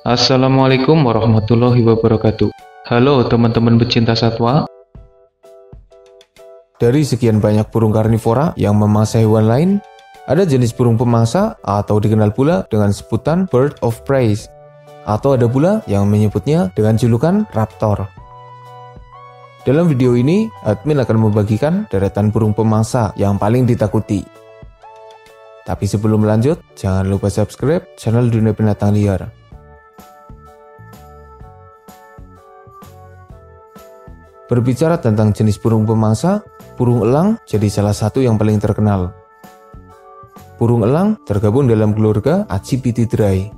Assalamualaikum warahmatullahi wabarakatuh. Halo teman-teman pecinta satwa. Dari sekian banyak burung karnivora yang memangsa hewan lain, ada jenis burung pemangsa atau dikenal pula dengan sebutan bird of prey, atau ada pula yang menyebutnya dengan julukan raptor. Dalam video ini, admin akan membagikan deretan burung pemangsa yang paling ditakuti. Tapi sebelum lanjut, jangan lupa subscribe channel Dunia Binatang Liar. Berbicara tentang jenis burung pemangsa, burung elang jadi salah satu yang paling terkenal. Burung elang tergabung dalam keluarga Acipitidae.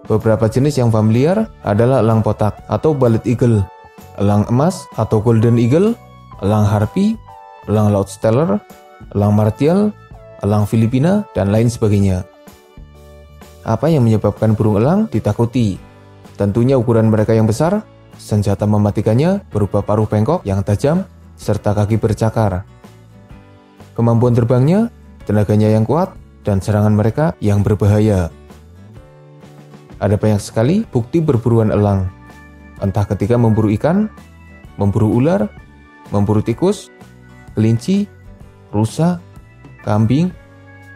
Beberapa jenis yang familiar adalah elang potak atau bald eagle, elang emas atau golden eagle, elang harpy, elang loudsteller, elang martial, elang Filipina, dan lain sebagainya. Apa yang menyebabkan burung elang ditakuti? Tentunya ukuran mereka yang besar, senjata mematikannya berupa paruh bengkok yang tajam, serta kaki bercakar. Kemampuan terbangnya, tenaganya yang kuat, dan serangan mereka yang berbahaya. Ada banyak sekali bukti berburuan elang, entah ketika memburu ikan, memburu ular, memburu tikus, kelinci, rusa, kambing,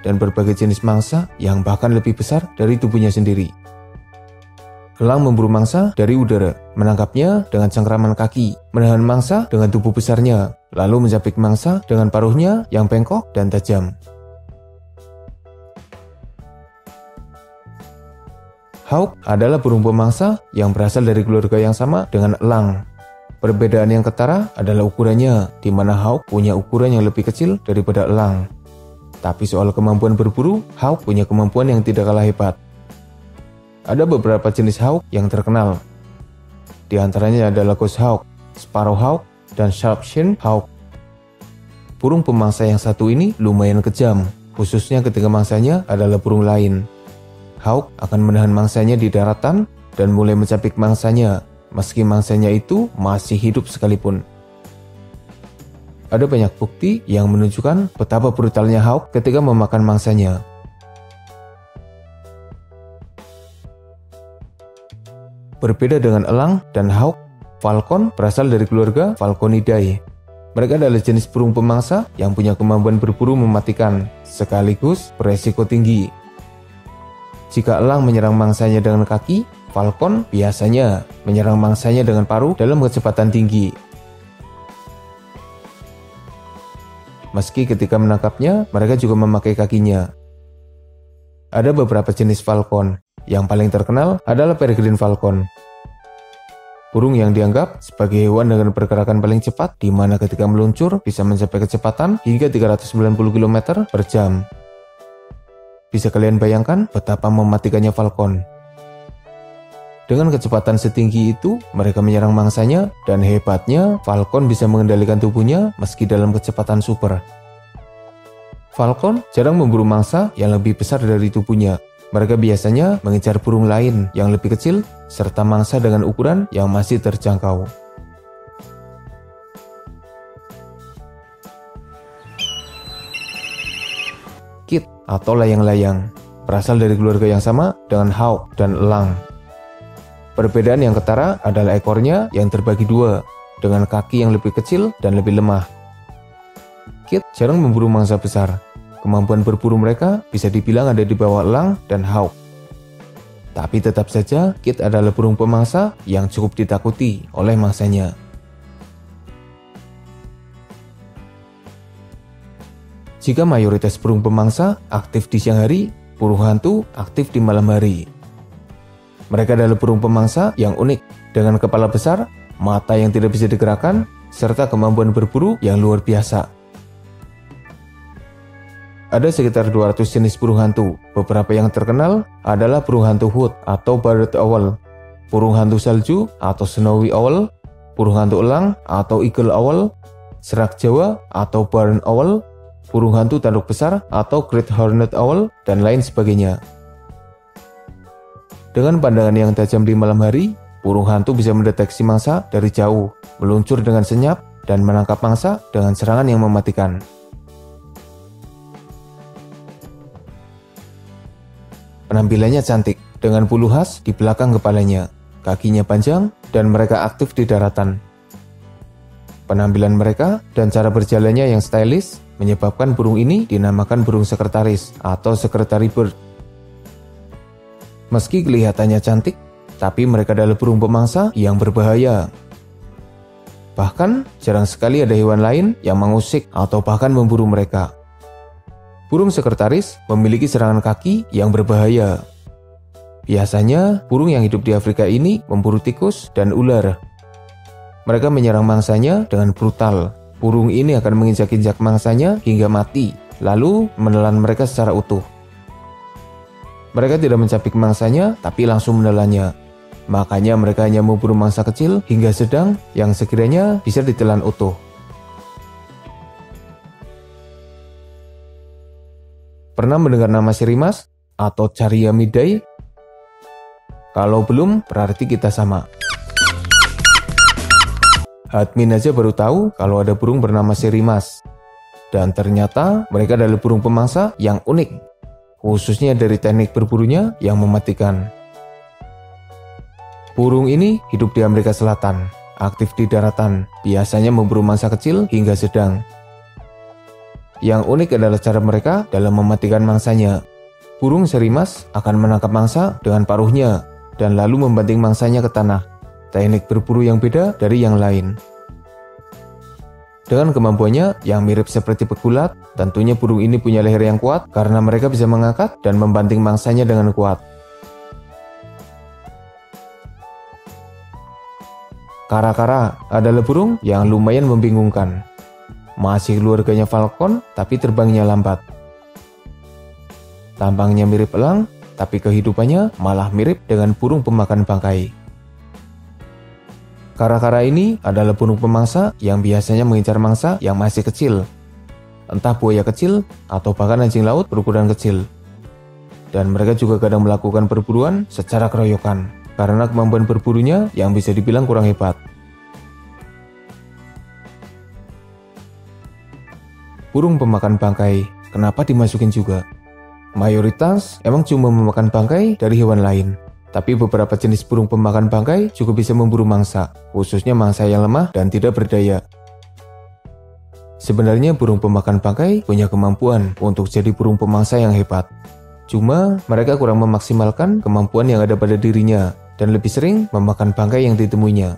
dan berbagai jenis mangsa yang bahkan lebih besar dari tubuhnya sendiri. Elang memburu mangsa dari udara, menangkapnya dengan cengkraman kaki, menahan mangsa dengan tubuh besarnya, lalu mencapik mangsa dengan paruhnya yang bengkok dan tajam. Hawk adalah burung pemangsa yang berasal dari keluarga yang sama dengan elang. Perbedaan yang ketara adalah ukurannya, di mana hawk punya ukuran yang lebih kecil daripada elang. Tapi soal kemampuan berburu, hawk punya kemampuan yang tidak kalah hebat. Ada beberapa jenis hawk yang terkenal. Di antaranya adalah goshawk, sparrowhawk, dan sharp-shinned hawk. Burung pemangsa yang satu ini lumayan kejam, khususnya ketika mangsanya adalah burung lain. Hawk akan menahan mangsanya di daratan dan mulai mencapik mangsanya, meski mangsanya itu masih hidup sekalipun. Ada banyak bukti yang menunjukkan betapa brutalnya hawk ketika memakan mangsanya. Berbeda dengan elang dan hawk, falcon berasal dari keluarga Falconidae. Mereka adalah jenis burung pemangsa yang punya kemampuan berburu mematikan, sekaligus beresiko tinggi. Jika elang menyerang mangsanya dengan kaki, falcon biasanya menyerang mangsanya dengan paruh dalam kecepatan tinggi. Meski ketika menangkapnya, mereka juga memakai kakinya. Ada beberapa jenis falcon. Yang paling terkenal adalah peregrine falcon. Burung yang dianggap sebagai hewan dengan pergerakan paling cepat, di mana ketika meluncur bisa mencapai kecepatan hingga 390 km per jam. Bisa kalian bayangkan betapa mematikannya falcon. Dengan kecepatan setinggi itu, mereka menyerang mangsanya, dan hebatnya, falcon bisa mengendalikan tubuhnya meski dalam kecepatan super. Falcon jarang memburu mangsa yang lebih besar dari tubuhnya. Mereka biasanya mengejar burung lain yang lebih kecil, serta mangsa dengan ukuran yang masih terjangkau. Kit atau layang-layang berasal dari keluarga yang sama dengan hawk dan elang. Perbedaan yang ketara adalah ekornya yang terbagi dua, dengan kaki yang lebih kecil dan lebih lemah. Kit jarang memburu mangsa besar. Kemampuan berburu mereka bisa dibilang ada di bawah elang dan hawk. Tapi tetap saja, kit adalah burung pemangsa yang cukup ditakuti oleh mangsanya. Jika mayoritas burung pemangsa aktif di siang hari, burung hantu aktif di malam hari. Mereka adalah burung pemangsa yang unik, dengan kepala besar, mata yang tidak bisa digerakkan, serta kemampuan berburu yang luar biasa. Ada sekitar 200 jenis burung hantu. Beberapa yang terkenal adalah burung hantu hood atau barred owl, burung hantu salju atau snowy owl, burung hantu elang atau eagle owl, serak Jawa atau barn owl, burung hantu tanduk besar atau great horned owl, dan lain sebagainya. Dengan pandangan yang tajam di malam hari, burung hantu bisa mendeteksi mangsa dari jauh, meluncur dengan senyap, dan menangkap mangsa dengan serangan yang mematikan. Penampilannya cantik, dengan bulu khas di belakang kepalanya, kakinya panjang, dan mereka aktif di daratan. Penampilan mereka dan cara berjalannya yang stylish menyebabkan burung ini dinamakan burung sekretaris atau secretary bird. Meski kelihatannya cantik, tapi mereka adalah burung pemangsa yang berbahaya. Bahkan, jarang sekali ada hewan lain yang mengusik atau bahkan memburu mereka. Burung sekretaris memiliki serangan kaki yang berbahaya. Biasanya, burung yang hidup di Afrika ini memburu tikus dan ular. Mereka menyerang mangsanya dengan brutal. Burung ini akan menginjak-injak mangsanya hingga mati, lalu menelan mereka secara utuh. Mereka tidak mencapik mangsanya, tapi langsung menelannya. Makanya mereka hanya memburu mangsa kecil hingga sedang yang sekiranya bisa ditelan utuh. Pernah mendengar nama sirimas atau Chariamidai? Kalau belum, berarti kita sama. Admin aja baru tahu kalau ada burung bernama sirimas. Dan ternyata mereka adalah burung pemangsa yang unik, khususnya dari teknik berburunya yang mematikan. Burung ini hidup di Amerika Selatan, aktif di daratan, biasanya memburu mangsa kecil hingga sedang. Yang unik adalah cara mereka dalam mematikan mangsanya. Burung sirimas akan menangkap mangsa dengan paruhnya dan lalu membanting mangsanya ke tanah. Teknik berburu yang beda dari yang lain. Dengan kemampuannya yang mirip seperti pegulat, tentunya burung ini punya leher yang kuat karena mereka bisa mengangkat dan membanting mangsanya dengan kuat. Kara-kara adalah burung yang lumayan membingungkan. Masih keluarganya falcon, tapi terbangnya lambat. Tampangnya mirip elang, tapi kehidupannya malah mirip dengan burung pemakan bangkai. Kara-kara ini adalah burung pemangsa yang biasanya mengincar mangsa yang masih kecil, entah buaya kecil atau bahkan anjing laut berukuran kecil. Dan mereka juga kadang melakukan perburuan secara keroyokan, karena kemampuan berburunya yang bisa dibilang kurang hebat. Burung pemakan bangkai, kenapa dimasukin juga? Mayoritas emang cuma memakan bangkai dari hewan lain. Tapi beberapa jenis burung pemakan bangkai juga bisa memburu mangsa, khususnya mangsa yang lemah dan tidak berdaya. Sebenarnya burung pemakan bangkai punya kemampuan untuk jadi burung pemangsa yang hebat. Cuma mereka kurang memaksimalkan kemampuan yang ada pada dirinya dan lebih sering memakan bangkai yang ditemuinya.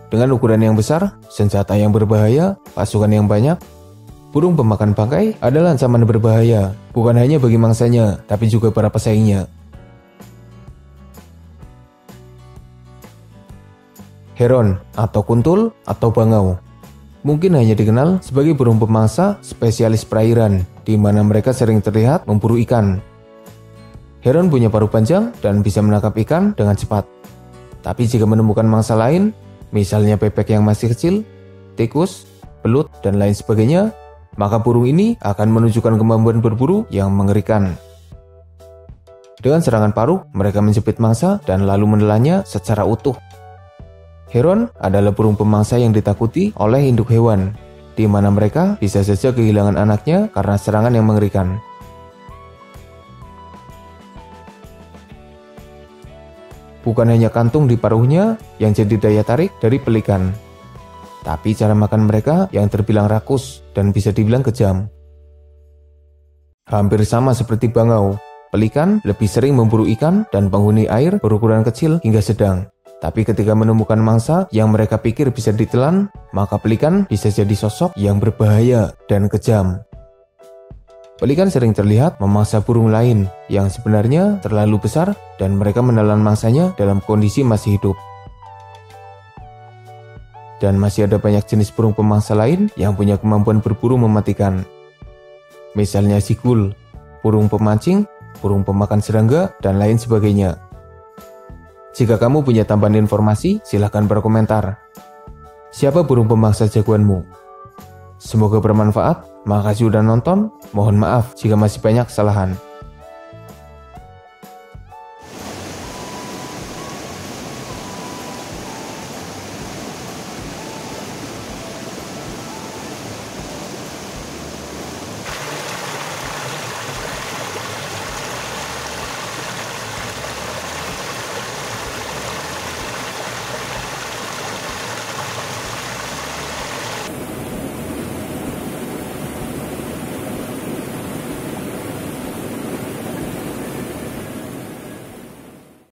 Dengan ukuran yang besar, senjata yang berbahaya, pasukan yang banyak, burung pemakan bangkai adalah ancaman berbahaya, bukan hanya bagi mangsanya, tapi juga para pesaingnya. Heron atau kuntul atau bangau mungkin hanya dikenal sebagai burung pemangsa spesialis perairan, di mana mereka sering terlihat memburu ikan. Heron punya paruh panjang dan bisa menangkap ikan dengan cepat. Tapi jika menemukan mangsa lain, misalnya bebek yang masih kecil, tikus, belut, dan lain sebagainya, maka burung ini akan menunjukkan kemampuan berburu yang mengerikan. Dengan serangan paruh, mereka menjepit mangsa dan lalu menelannya secara utuh. Heron adalah burung pemangsa yang ditakuti oleh induk hewan, di mana mereka bisa saja kehilangan anaknya karena serangan yang mengerikan. Bukan hanya kantung di paruhnya yang jadi daya tarik dari pelikan, tapi cara makan mereka yang terbilang rakus dan bisa dibilang kejam. Hampir sama seperti bangau, pelikan lebih sering memburu ikan dan penghuni air berukuran kecil hingga sedang. Tapi ketika menemukan mangsa yang mereka pikir bisa ditelan, maka pelikan bisa jadi sosok yang berbahaya dan kejam. Pelikan sering terlihat memangsa burung lain yang sebenarnya terlalu besar dan mereka menelan mangsanya dalam kondisi masih hidup. Dan masih ada banyak jenis burung pemangsa lain yang punya kemampuan berburu mematikan. Misalnya sigul, burung pemancing, burung pemakan serangga, dan lain sebagainya. Jika kamu punya tambahan informasi, silahkan berkomentar. Siapa burung pemangsa jagoanmu? Semoga bermanfaat. Makasih udah nonton. Mohon maaf jika masih banyak kesalahan.